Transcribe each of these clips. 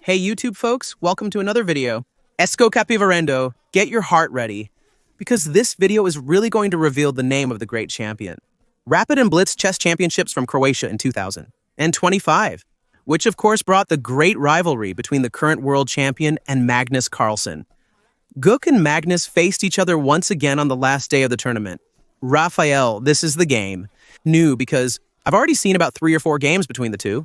Hey YouTube folks, welcome to another video. Esco Capivarendo, get your heart ready, because this video is really going to reveal the name of the great champion. Rapid and Blitz Chess Championships from Croatia in 2025, which of course brought the great rivalry between the current world champion and Magnus Carlsen. Guk and Magnus faced each other once again on the last day of the tournament. Raphael, this is the game. New because I've already seen about 3 or 4 games between the two.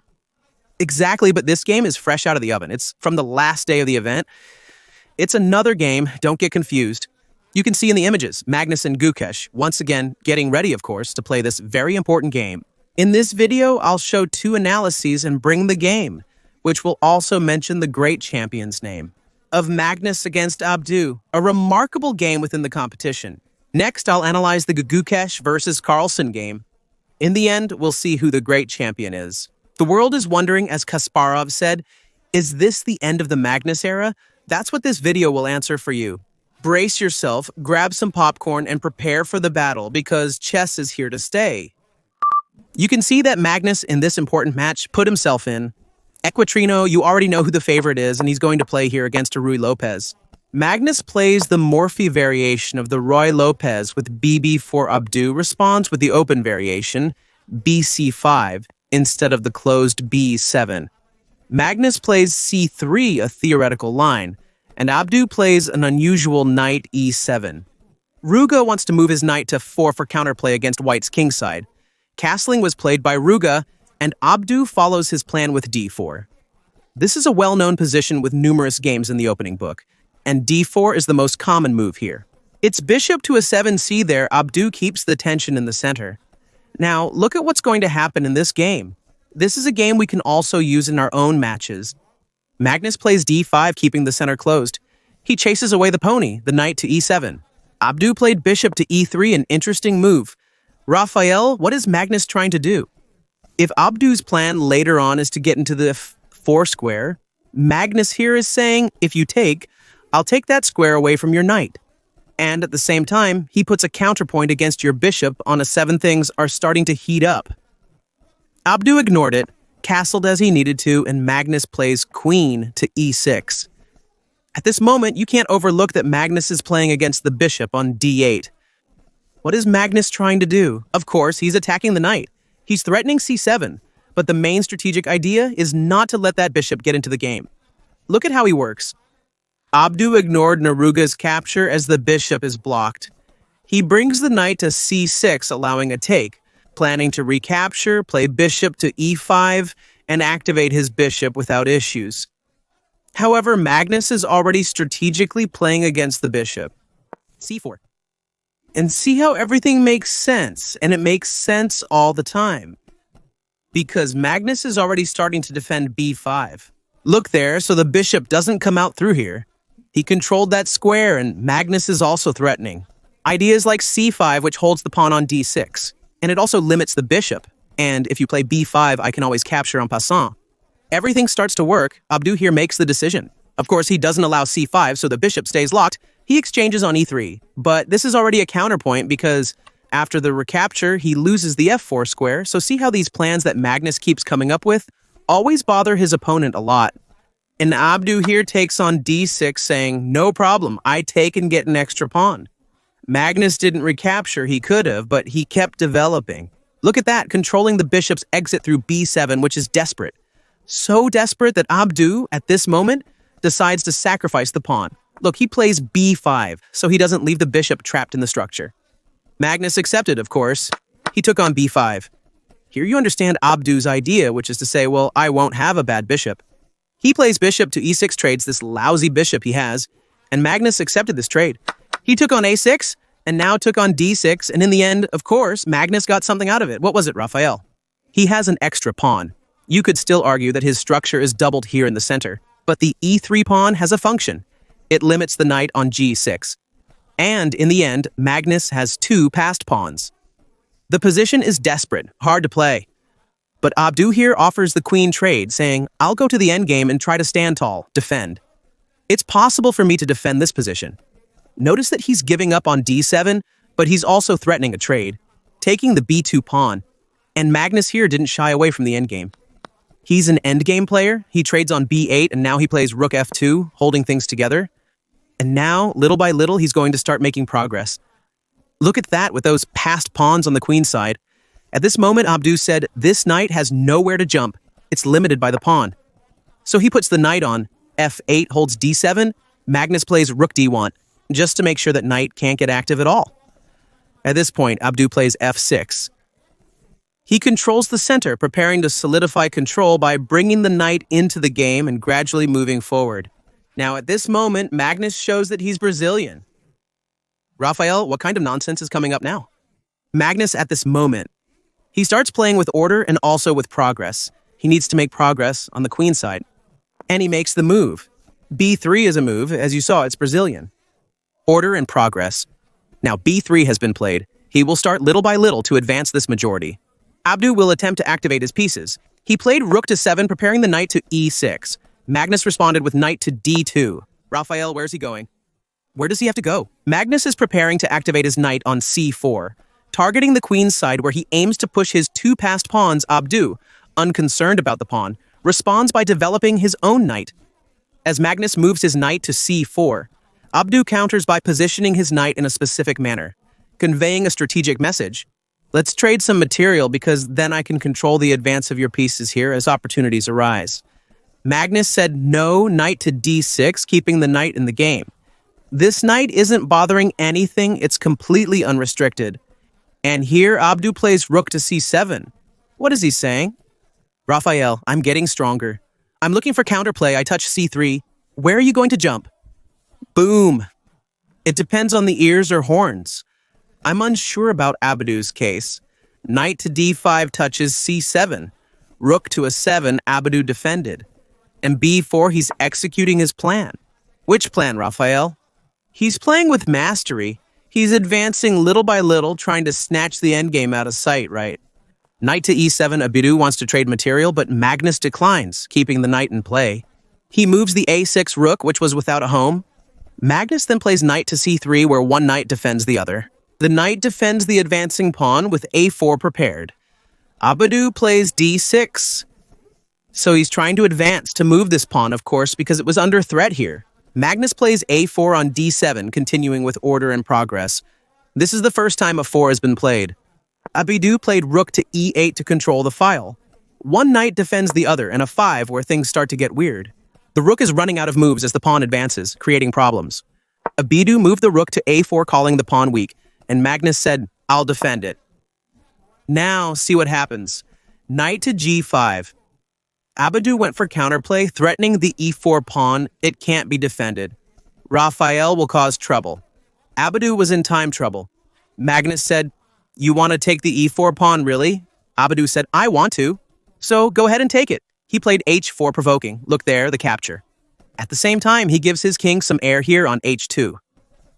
Exactly, but this game is fresh out of the oven. It's from the last day of the event. It's another game, don't get confused. You can see in the images, Magnus and Gukesh, once again, getting ready, of course, to play this very important game. In this video, I'll show 2 analyses and bring the game, which will also mention the great champion's name. Of Magnus against Abdu, a remarkable game within the competition. Next, I'll analyze the Gukesh versus Carlsen game. In the end, we'll see who the great champion is. The world is wondering, as Kasparov said, is this the end of the Magnus era? That's what this video will answer for you. Brace yourself, grab some popcorn, and prepare for the battle, because chess is here to stay. You can see that Magnus, in this important match, put himself in. Equatrino, you already know who the favorite is, and he's going to play here against a Ruy Lopez. Magnus plays the Morphy variation of the Ruy Lopez with BB4 Abdu, responds with the open variation, BC5, instead of the closed B7. Magnus plays C3, a theoretical line, and Abdu plays an unusual knight E7. Ruga wants to move his knight to 4 for counterplay against White's kingside. Castling was played by Ruga, and Abdu follows his plan with D4. This is a well-known position with numerous games in the opening book, and D4 is the most common move here. It's bishop to a 7c there. Abdu keeps the tension in the center. Now, look at what's going to happen in this game. This is a game we can also use in our own matches. Magnus plays d5, keeping the center closed. He chases away the pony, the knight to e7. Abdu played bishop to e3, an interesting move. Raphael, what is Magnus trying to do? If Abdu's plan later on is to get into the 4 square, Magnus here is saying, if you take, I'll take that square away from your knight. And at the same time, he puts a counterpoint against your bishop on a 7. Things are starting to heat up. Abdu ignored it, castled as he needed to, and Magnus plays queen to e6. At this moment, you can't overlook that Magnus is playing against the bishop on d8. What is Magnus trying to do? Of course, he's attacking the knight. He's threatening c7, but the main strategic idea is not to let that bishop get into the game. Look at how he works. Abdu ignored Naruga's capture as the bishop is blocked. He brings the knight to c6, allowing a take, planning to recapture, play bishop to e5, and activate his bishop without issues. However, Magnus is already strategically playing against the bishop. c4. And see how everything makes sense, and it makes sense all the time. Because Magnus is already starting to defend b5. Look there, so the bishop doesn't come out through here. He controlled that square, and Magnus is also threatening. Ideas like c5, which holds the pawn on d6, and it also limits the bishop. And if you play b5, I can always capture en passant. Everything starts to work. Abdu here makes the decision. Of course, he doesn't allow c5, so the bishop stays locked. He exchanges on e3, but this is already a counterpoint because after the recapture, he loses the f4 square, so see how these plans that Magnus keeps coming up with always bother his opponent a lot. And Abdu here takes on d6, saying, no problem, I take and get an extra pawn. Magnus didn't recapture, he could have, but he kept developing. Look at that, controlling the bishop's exit through b7, which is desperate. So desperate that Abdu, at this moment, decides to sacrifice the pawn. Look, he plays b5, so he doesn't leave the bishop trapped in the structure. Magnus accepted, of course. He took on b5. Here you understand Abdu's idea, which is to say, well, I won't have a bad bishop. He plays bishop to e6, trades this lousy bishop he has, and Magnus accepted this trade. He took on a6, and now took on d6, and in the end, of course, Magnus got something out of it. What was it, Raphael? He has an extra pawn. You could still argue that his structure is doubled here in the center, but the e3 pawn has a function. It limits the knight on g6. And in the end, Magnus has 2 passed pawns. The position is desperate, hard to play. But Abdu here offers the queen trade, saying, I'll go to the endgame and try to stand tall, defend. It's possible for me to defend this position. Notice that he's giving up on d7, but he's also threatening a trade, taking the b2 pawn, and Magnus here didn't shy away from the endgame. He's an endgame player. He trades on b8, and now he plays rook f2, holding things together. And now, little by little, he's going to start making progress. Look at that with those passed pawns on the queen side. At this moment, Abdu said, this knight has nowhere to jump. It's limited by the pawn. So he puts the knight on f8, holds d7. Magnus plays rook d1, just to make sure that knight can't get active at all. At this point, Abdu plays f6. He controls the center, preparing to solidify control by bringing the knight into the game and gradually moving forward. Now, at this moment, Magnus shows that he's Brazilian. Rafael, what kind of nonsense is coming up now? Magnus, at this moment, he starts playing with order and also with progress. He needs to make progress on the queen side. And he makes the move. b3 is a move. As you saw, it's Brazilian. Order and progress. Now, b3 has been played. He will start little by little to advance this majority. Abdu will attempt to activate his pieces. He played rook to 7, preparing the knight to e6. Magnus responded with knight to d2. Rafael, where's he going? Where does he have to go? Magnus is preparing to activate his knight on c4, targeting the queen's side where he aims to push his two passed pawns. Abdu, unconcerned about the pawn, responds by developing his own knight. As Magnus moves his knight to c4, Abdu counters by positioning his knight in a specific manner, conveying a strategic message. Let's trade some material because then I can control the advance of your pieces here as opportunities arise. Magnus said no, knight to d6, keeping the knight in the game. This knight isn't bothering anything, it's completely unrestricted. And here Abdu plays rook to c7. What is he saying? Rafael, I'm getting stronger. I'm looking for counterplay. I touch c3. Where are you going to jump? Boom. It depends on the ears or horns. I'm unsure about Abdu's case. Knight to d5 touches c7. Rook to a7, Abdu defended. And b4, he's executing his plan. Which plan, Rafael? He's playing with mastery. He's advancing little by little, trying to snatch the endgame out of sight, right? Knight to e7, Abdu wants to trade material, but Magnus declines, keeping the knight in play. He moves the a6 rook, which was without a home. Magnus then plays knight to c3, where one knight defends the other. The knight defends the advancing pawn with a4 prepared. Abdu plays d6. So he's trying to advance to move this pawn, of course, because it was under threat here. Magnus plays a4 on d7, continuing with order and progress. This is the first time a 4 has been played. Abdu played rook to e8 to control the file. One knight defends the other, and a 5 where things start to get weird. The rook is running out of moves as the pawn advances, creating problems. Abdu moved the rook to a4, calling the pawn weak, and Magnus said, I'll defend it. Now, see what happens. Knight to g5. Abdu went for counterplay, threatening the e4 pawn. It can't be defended. Rafael will cause trouble. Abdu was in time trouble. Magnus said, you want to take the e4 pawn, really? Abdu said, I want to. So go ahead and take it. He played h4 provoking. Look there, the capture. At the same time, he gives his king some air here on h2.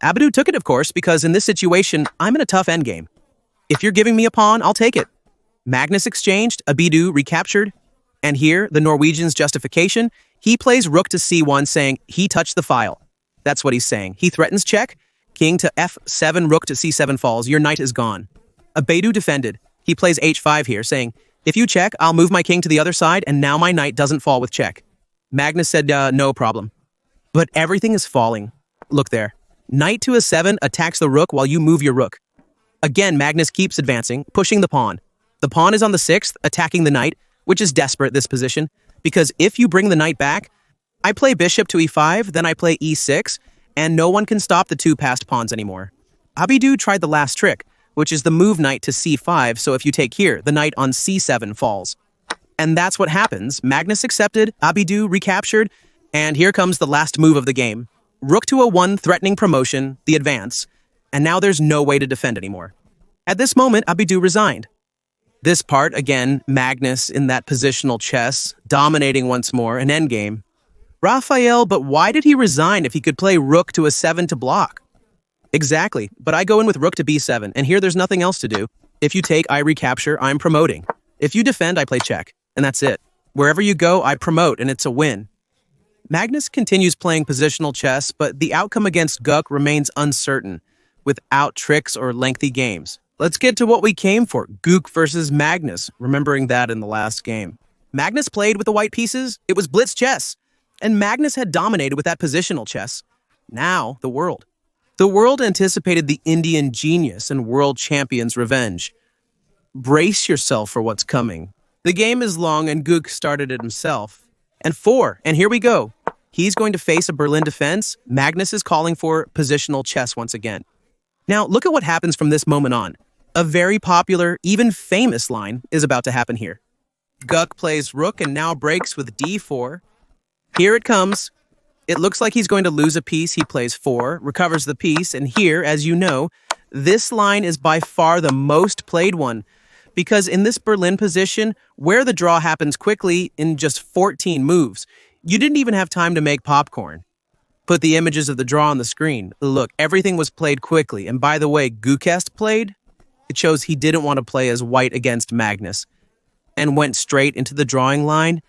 Abdu took it, of course, because in this situation, I'm in a tough endgame. If you're giving me a pawn, I'll take it. Magnus exchanged, Abdu recaptured. And here, the Norwegian's justification, he plays rook to c1, saying he touched the file. That's what he's saying. He threatens check. King to f7, rook to c7 falls. Your knight is gone. Abdu defended. He plays h5 here, saying, if you check, I'll move my king to the other side, and now my knight doesn't fall with check. Magnus said, no problem. But everything is falling. Look there. Knight to a7 attacks the rook while you move your rook. Again, Magnus keeps advancing, pushing the pawn. The pawn is on the 6th, attacking the knight, which is desperate, this position, because if you bring the knight back, I play bishop to e5, then I play e6, and no one can stop the two passed pawns anymore. Abdu tried the last trick, which is the move knight to c5, so if you take here, the knight on c7 falls. And that's what happens. Magnus accepted, Abdu recaptured, and here comes the last move of the game. Rook to a1, threatening promotion, the advance, and now there's no way to defend anymore. At this moment, Abdu resigned. This part, again, Magnus in that positional chess, dominating once more, an endgame. Rafael, but why did he resign if he could play rook to a7 to block? Exactly, but I go in with rook to b7, and here there's nothing else to do. If you take, I recapture, I'm promoting. If you defend, I play check, and that's it. Wherever you go, I promote, and it's a win. Magnus continues playing positional chess, but the outcome against Guk remains uncertain, without tricks or lengthy games. Let's get to what we came for, Guk versus Magnus, remembering that in the last game. Magnus played with the white pieces. It was blitz chess. And Magnus had dominated with that positional chess. Now, the world. The world anticipated the Indian genius and world champion's revenge. Brace yourself for what's coming. The game is long and Guk started it himself. And 4, and here we go. He's going to face a Berlin defense. Magnus is calling for positional chess once again. Now, look at what happens from this moment on. A very popular, even famous line is about to happen here. Guk plays rook and now breaks with d4. Here it comes. It looks like he's going to lose a piece. He plays 4, recovers the piece, and here, as you know, this line is by far the most played one, because in this Berlin position, where the draw happens quickly in just 14 moves, you didn't even have time to make popcorn. Put the images of the draw on the screen. Look, everything was played quickly, and by the way, Gukesh played. It shows he didn't want to play as white against Magnus, and went straight into the drawing line,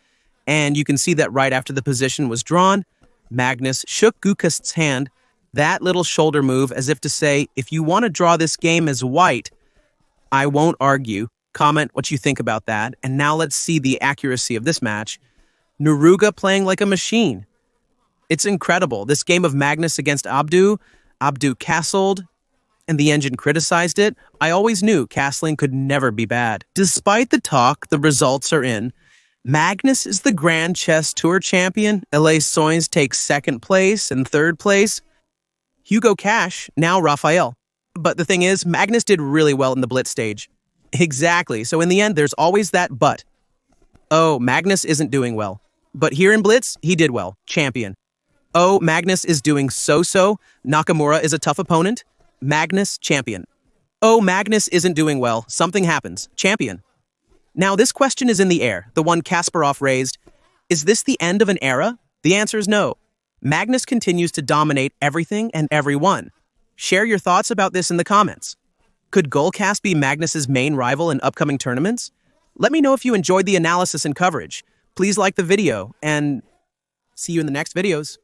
and you can see that right after the position was drawn, Magnus shook Gukesh's hand, that little shoulder move as if to say, if you want to draw this game as white, I won't argue. Comment what you think about that. And now let's see the accuracy of this match. Neruga playing like a machine. It's incredible. This game of Magnus against Abdu castled, and the engine criticized it. I always knew castling could never be bad. Despite the talk, the results are in. Magnus is the Grand Chess Tour champion. Analyses takes 2nd place and 3rd place. Gukesh, now Raphael. But the thing is, Magnus did really well in the blitz stage. Exactly. So in the end, there's always that but. Oh, Magnus isn't doing well. But here in blitz, he did well. Champion. Oh, Magnus is doing so-so. Nakamura is a tough opponent. Magnus, champion. Oh, Magnus isn't doing well. Something happens. Champion. Now, this question is in the air, the one Kasparov raised. Is this the end of an era? The answer is no. Magnus continues to dominate everything and everyone. Share your thoughts about this in the comments. Could Gukesh be Magnus's main rival in upcoming tournaments? Let me know if you enjoyed the analysis and coverage. Please like the video, and see you in the next videos.